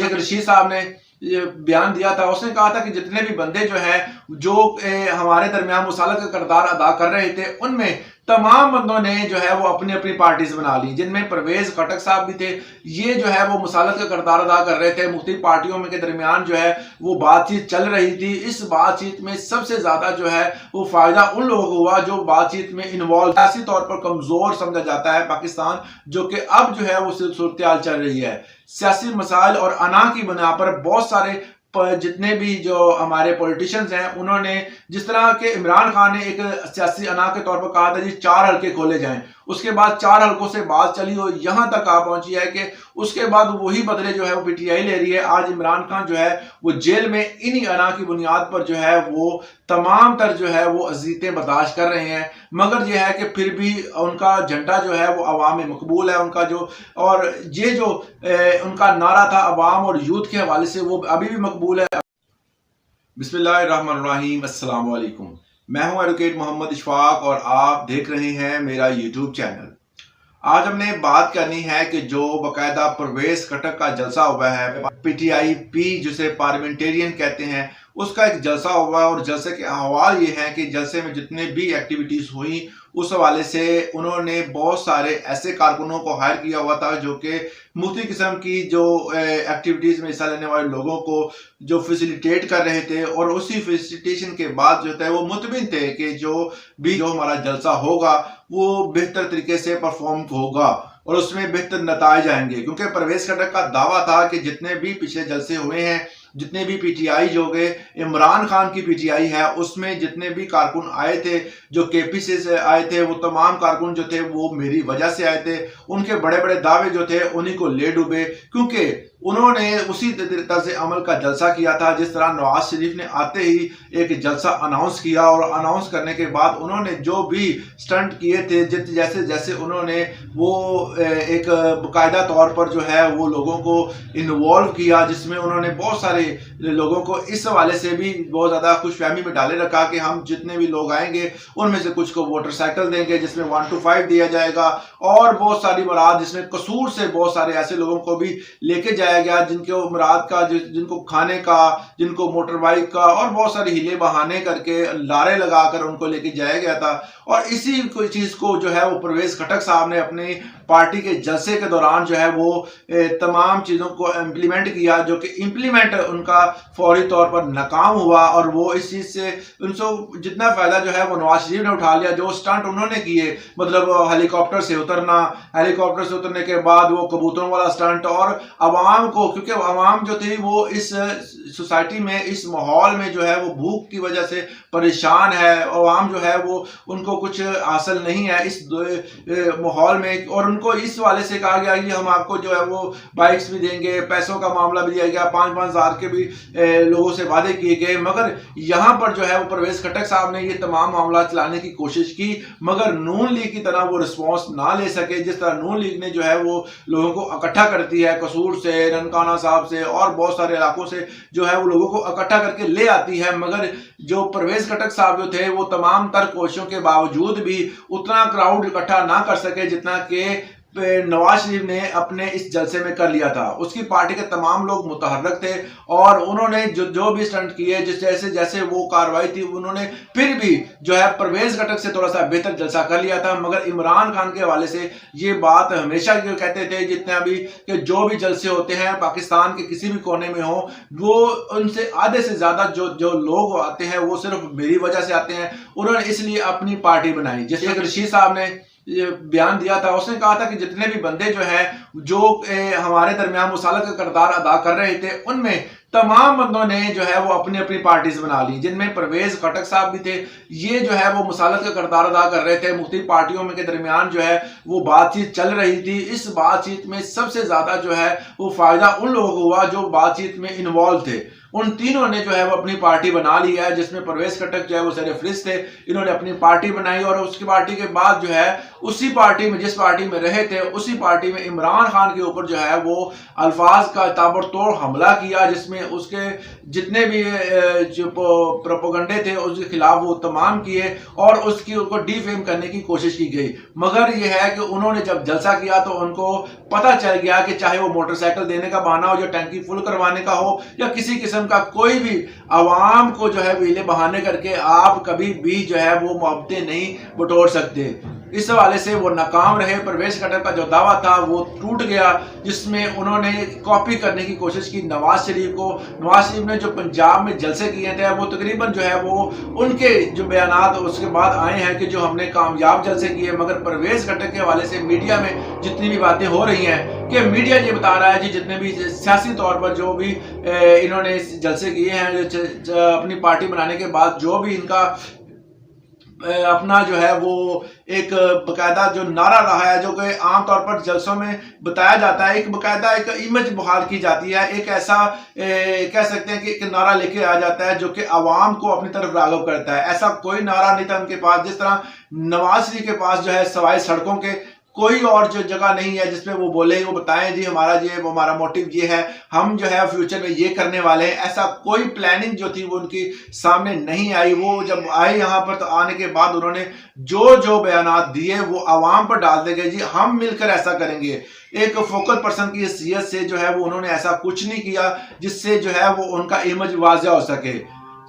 शेख रशीद साहब ने ये बयान दिया था। उसने कहा था कि जितने भी बंदे जो है जो हमारे दरमियान मुसालत का किरदार अदा कर रहे थे, उनमें तमाम बंदों ने जो है वो अपनी अपनी पार्टीज बना ली, जिनमें परवेज खटक साहब भी थे। ये जो है वो मुसालत का किरदार अदा कर रहे थे। मुख्तलिफ पार्टियों में के दरमियान जो है वो बातचीत चल रही थी। इस बातचीत में सबसे ज्यादा जो है वो फायदा उन लोगों को हुआ जो बातचीत में इन्वॉल्व। सियासी तौर पर कमजोर समझा जाता है पाकिस्तान, जो कि अब जो है वो सूरत हाल चल रही है। सियासी मसाइल और अना की बिना पर बहुत सारे जितने भी जो हमारे पॉलिटिशियंस हैं, उन्होंने जिस तरह के इमरान खान ने एक सियासी अना के तौर पर कहा था जी 4 हल्के खोले जाएं, उसके बाद 4 हल्कों से बात चली और यहां तक आ पहुंची है कि उसके बाद वही बदले जो है वो पीटीआई ले रही है। आज इमरान खान जो है वो जेल में इन्हीं अना की बुनियाद पर जो है वो तमाम तर जो है वो अजीतें बर्दाश्त कर रहे हैं, मगर यह है कि फिर भी उनका झंडा जो है वो अवाम में मकबूल है। उनका जो और ये जो उनका नारा था अवाम और यूथ के हवाले से, वो अभी भी मकबूल है। बिस्मिल्लाहिर्रहमानिर्रहीम, अस्सलाम वालेकुम। मैं हूं एडवोकेट मोहम्मद इशफाक और आप देख रहे हैं मेरा यूट्यूब चैनल। आज हमने बात करनी है कि जो बाकायदा परवेज खटक का जलसा हुआ है, पीटीआई पी जिसे पार्लियामेंटेरियन कहते हैं, उसका एक जलसा हुआ और जलसे के अहवाल ये हैं कि जलसे में जितने भी एक्टिविटीज हुई उस हवाले से उन्होंने बहुत सारे ऐसे कारकुनों को हायर किया हुआ था जो कि मुख्तलिफ किस्म की जो एक्टिविटीज में हिस्सा लेने वाले लोगों को जो फैसिलिटेट कर रहे थे, और उसी फैसिलिटेशन के बाद जो है वो मुतमिन थे कि जो हमारा जलसा होगा वो बेहतर तरीके से परफॉर्म होगा और उसमें बेहतर नताइज आएंगे। क्योंकि परवेज खटक का दावा था कि जितने भी पिछले जलसे हुए हैं, जितने भी पीटीआई जो गए, इमरान खान की पीटीआई है, उसमें जितने भी कारकुन आए थे जो केपीसी से आए थे, वो तमाम कारकुन जो थे वो मेरी वजह से आए थे। उनके बड़े बड़े दावे जो थे उन्हीं को ले डूबे, क्योंकि उन्होंने उसी तर्ज अमल का जलसा किया था जिस तरह नवाज शरीफ ने आते ही एक जलसा अनाउंस किया, और अनाउंस करने के बाद उन्होंने जो भी स्टंट किए थे, जैसे जैसे उन्होंने वो एक बाकायदा तौर पर जो है वो लोगों को इन्वॉल्व किया, जिसमें उन्होंने बहुत सारे लोगों को इस हवाले से भी बहुत ज्यादा खुशफहमी में डाले रखा कि हम जितने भी लोग आएंगे उनमें से कुछ को मोटरसाइकिल देंगे जिसमें 1 to 5 दिया जाएगा, और बहुत सारी मुराद जिसमें कसूर से बहुत सारे ऐसे लोगों को भी लेके जाया गया जिनको मुराद का, जिनको खाने का, जिनको मोटर बाइक का, और बहुत सारे हिले बहाने करके लारे लगाकर उनको लेके जाया गया था। और इसी चीज को जो है वो परवेज खटक साहब ने अपनी पार्टी के जलसे के दौरान जो है वो तमाम चीजों को इम्प्लीमेंट किया, जो कि इम्प्लीमेंट उनका फौरी तौर पर नाकाम हुआ। और वो इस चीज से उनको जितना फायदा जो है वो नवाज शरीफ ने उठा लिया। जो स्टंट उन्होंने किए, मतलब हेलीकॉप्टर से उतरना, हेलीकॉप्टर से उतरने के बाद वो कबूतरों वाला स्टंट, और आवाम को, क्योंकि आवाम जो थी वो इस सोसाइटी में, इस माहौल में जो है वो भूख की वजह से परेशान है, आवाम जो है वो उनको कुछ हासिल नहीं है इस माहौल में, और उनको इस वाले से कहा गया कि हम आपको जो है वो बाइक्स भी देंगे, पैसों का मामला भी दिया गया, 5-5 हज़ार के भी लोगों से वादे किए गए। मगर यहाँ पर जो है वो परवेज खटक साहब ने ये तमाम मामला चलाने की कोशिश की, मगर नून लीग की तरह वो रिस्पॉन्स ना ले सके जिस तरह नून लीग ने जो है वो लोगों को इकट्ठा करती है, कसूर से, ननकाना साहब से और बहुत सारे इलाकों से जो है वो लोगों को इकट्ठा करके ले आती है। मगर जो परवेज खटक साहब जो थे वो तमाम तर कोशिशों के बावजूद भी उतना क्राउड इकट्ठा ना कर सके जितना कि नवाज शरीफ ने अपने इस जलसे में कर लिया था। उसकी पार्टी के तमाम लोग मुतहर्रक थे और उन्होंने जो भी स्टंट किए, जैसे जैसे वो कार्रवाई थी, उन्होंने फिर भी जो है परवेज खटक से थोड़ा सा बेहतर जलसा कर लिया था। मगर इमरान खान के हवाले से ये बात हमेशा जो कहते थे, जितना भी कि जो भी जलसे होते हैं पाकिस्तान के किसी भी कोने में हो, वो उनसे आधे से ज्यादा जो लोग आते हैं वो सिर्फ मेरी वजह से आते हैं। उन्होंने इसलिए अपनी पार्टी बनाई। जैसे रशीद साहब ने ये बयान दिया था, उसने कहा था कि जितने भी बंदे जो है जो हमारे दरमियान मुसालत का किरदार अदा कर रहे थे, उनमें तमाम बंदों ने जो है वो अपनी अपनी पार्टीज बना ली, जिनमें परवेज खटक साहब भी थे। ये जो है वो मुसालत का किरदार अदा कर रहे थे। मुख्तलिफ पार्टियों में के दरमियान जो है वो बातचीत चल रही थी। इस बातचीत में सबसे ज्यादा जो है वो फायदा उन लोगों को हुआ जो बातचीत में इन्वॉल्व थे। उन तीनों ने जो है वो अपनी पार्टी बना ली है, जिसमें परवेज खटक जो है वो सरफरिस्त थे। इन्होंने अपनी पार्टी बनाई और उसकी पार्टी के बाद जो है उसी पार्टी में, जिस पार्टी में रहे थे, उसी पार्टी में इमरान खान के ऊपर जो है वो अल्फाज का ताबड़तोड़ हमला किया, जिसमें उसके जितने भी जो प्रोपेगेंडे थे उसके खिलाफ वो तमाम किए और उसको डिफेम करने की कोशिश की गई। मगर यह है कि उन्होंने जब जलसा किया तो उनको पता चल गया कि चाहे वो मोटरसाइकिल देने का बहाना हो, या टंकी फुल करवाने का हो, या किसी किस्म का कोई भी आवाम को जो है वीले बहाने करके आप कभी भी जो है वो मोहब्बतें नहीं बटोर सकते। इस हवाले से वो नाकाम रहे। परवेज खट्टर का जो दावा था वो टूट गया, जिसमें उन्होंने कॉपी करने की कोशिश की नवाज शरीफ को। नवाज शरीफ ने जो पंजाब में जलसे किए थे वो तकरीबन जो है वो उनके जो बयानात उसके बाद आए हैं कि जो हमने कामयाब जलसे किए। मगर परवेज खट्टर के हवाले से मीडिया में जितनी भी बातें हो रही हैं कि मीडिया ये बता रहा है जी जितने भी सियासी तौर पर जो भी इन्होंने जलसे किए हैं अपनी पार्टी बनाने के बाद, जो भी इनका अपना जो है वो एक बकायदा जो नारा रहा है, जो कि आमतौर पर जलसों में बताया जाता है, एक बकायदा एक इमेज बहाल की जाती है, एक ऐसा कह सकते हैं कि एक नारा लेके आ जाता है जो कि आवाम को अपनी तरफ राग़िब करता है। ऐसा कोई नारा नहीं था उनके पास। जिस तरह नवाज शरीफ के पास जो है सवाए सड़कों के कोई और जो जगह नहीं है जिसमें वो बोले, वो बताएं जी हमारा मोटिव ये है, हम जो है फ्यूचर में ये करने वाले हैं। ऐसा कोई प्लानिंग जो थी वो उनकी सामने नहीं आई। वो जब आए यहाँ पर तो आने के बाद उन्होंने जो जो बयानात दिए वो आवाम पर डाल दे गए जी हम मिलकर ऐसा करेंगे। एक फोकल पर्सन की हैसियत से जो है वो उन्होंने ऐसा कुछ नहीं किया जिससे जो है वो उनका इमेज वाज़ेह हो सके।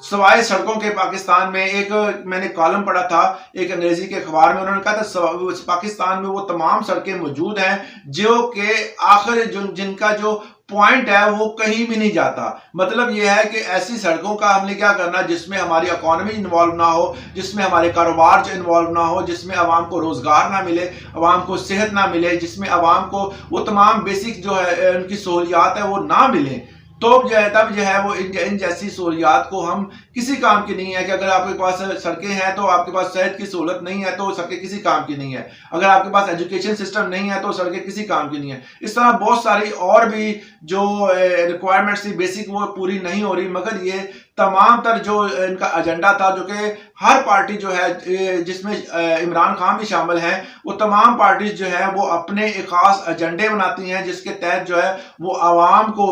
सवाए सड़कों के पाकिस्तान में एक मैंने कॉलम पढ़ा था एक अंग्रेजी के अखबार में, उन्होंने कहा था पाकिस्तान में वो तमाम सड़कें मौजूद हैं जो कि आखिर जिनका जो पॉइंट है वो कहीं भी नहीं जाता। मतलब यह है कि ऐसी सड़कों का हमने क्या करना जिसमें हमारी इकोनॉमी इन्वॉल्व ना हो, जिसमें हमारे कारोबार जो इन्वॉल्व ना हो, जिसमें आवाम को रोजगार ना मिले, आवाम को सेहत ना मिले, जिसमें आवाम को वो तमाम बेसिक जो है उनकी सहूलियात है वो ना मिले। तो जो है तब जो है वो इन जैसी सहूलियात को हम किसी काम की नहीं है कि अगर आपके पास सड़कें हैं तो आपके पास सेहत की सहूलत नहीं है तो सड़कें किसी काम की नहीं है, अगर आपके पास एजुकेशन सिस्टम नहीं है तो सड़कें किसी काम की नहीं है। इस तरह बहुत सारी और भी जो रिक्वायरमेंट्स थी बेसिक वो पूरी नहीं हो रही। मगर ये तमाम तर जो इनका एजेंडा था जो कि हर पार्टी जो है जिसमें इमरान खान भी शामिल हैं, वो तमाम पार्टीज जो है वो अपने एक खास एजेंडे बनाती हैं जिसके तहत जो है वो आवाम को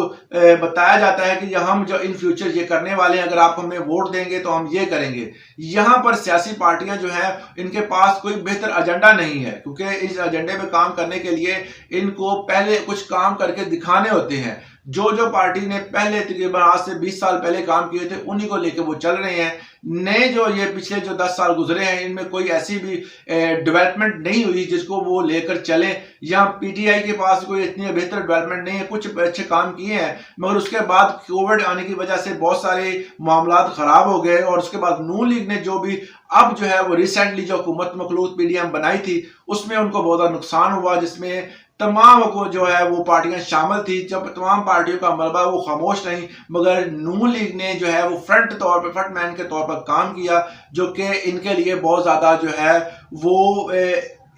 बताया जाता है कि हम जो इन फ्यूचर ये करने वाले हैं, अगर आप हमें वोट देंगे तो हम ये करेंगे। यहाँ पर सियासी पार्टियां जो है इनके पास कोई बेहतर एजेंडा नहीं है, क्योंकि इस एजेंडे पे काम करने के लिए इनको पहले कुछ काम करके दिखाने होते हैं। जो जो पार्टी ने पहले तकरीबन आज से 20 साल पहले काम किए थे उन्हीं को लेकर वो चल रहे हैं। नए जो ये पिछले जो 10 साल गुजरे हैं इनमें कोई ऐसी भी डेवलपमेंट नहीं हुई जिसको वो लेकर चलें। या पीटीआई के पास कोई इतनी बेहतर डेवलपमेंट नहीं है, कुछ अच्छे काम किए हैं मगर उसके बाद कोविड आने की वजह से बहुत सारे मामलात खराब हो गए। और उसके बाद नून लीग ने जो भी अब जो है वो रिसेंटली जो हुकूमत मखलूत पीडीएम बनाई थी उसमें उनको बहुत ज़्यादा नुकसान हुआ, जिसमें तमाम को जो है वो पार्टियां शामिल थी। जब तमाम पार्टियों का मलबा वो खामोश नहीं, मगर नून लीग ने जो है वो फ्रंट मैन के तौर पर काम किया, जो कि इनके लिए बहुत ज़्यादा जो है वो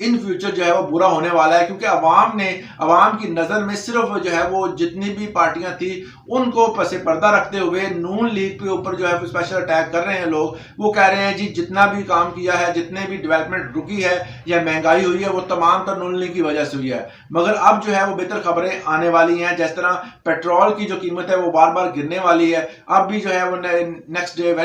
इन फ्यूचर जो है वो बुरा होने वाला है। क्योंकि अवाम की नज़र में सिर्फ जो है वो जितनी भी पार्टियां थी उनको पसे पर्दा रखते हुए नून लीग के ऊपर जो है स्पेशल अटैक कर रहे हैं लोग। वो कह रहे हैं जी जितना भी काम किया है, जितने भी डेवलपमेंट रुकी है या महंगाई हुई है वो तमाम तर नून लीग की वजह से हुई है। मगर अब जो है वो बेहतर खबरें आने वाली हैं। जिस तरह पेट्रोल की जो कीमत है वो बार बार गिरने वाली है। अब भी जो है वो वेरी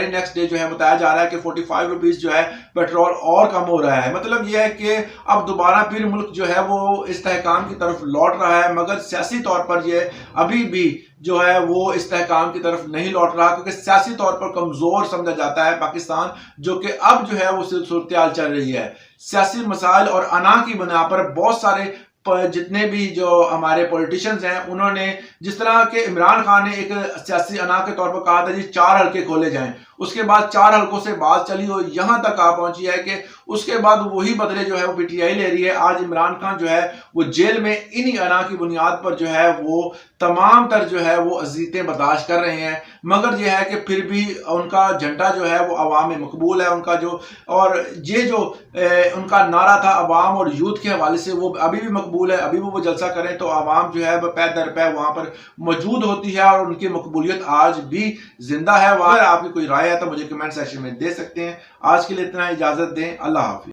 नेक्स्ट डे जो है बताया जा रहा है कि 45 रुपीज जो है पेट्रोल और कम हो रहा है। मतलब यह है कि अब दोबारा फिर मुल्क जो है वो इस्तेहकाम की तरफ लौट रहा है, मगर सियासी तौर पर ये अभी भी जो है वो इस्तेहकाम की तरफ नहीं लौट रहा, क्योंकि सियासी तौर पर कमजोर समझा जाता है पाकिस्तान, जो कि अब जो है वो सूरत चल रही है। सियासी मसाइल और अना की बिना पर बहुत सारे जितने भी जो हमारे पॉलिटिशियंस हैं उन्होंने जिस तरह के इमरान खान ने एक सियासी अना के तौर पर कहा था जी 4 हल्के खोले जाएं, उसके बाद 4 हल्कों से बात चली और यहां तक आ पहुंची है कि उसके बाद वही बदले जो है वो पीटीआई ले रही है। आज इमरान खान जो है वो जेल में इन्हीं अना की बुनियाद पर जो है वो तमाम तर जो है वो अजीतें बर्दाश्त कर रहे हैं। मगर यह है कि फिर भी उनका झंडा जो है वो अवाम में मकबूल है। उनका जो और ये जो उनका नारा था अवाम और यूथ के हवाले से वो अभी भी मकबूल है। अभी भी वो जलसा करें तो अवाम जो है पै दर पै वहां पर मौजूद होती है और उनकी मकबूलियत आज भी जिंदा है। वहां आपकी कोई राय है तो मुझे कमेंट सेक्शन में दे सकते हैं। आज के लिए इतना, इजाजत दें। अल्लाह हाफिज।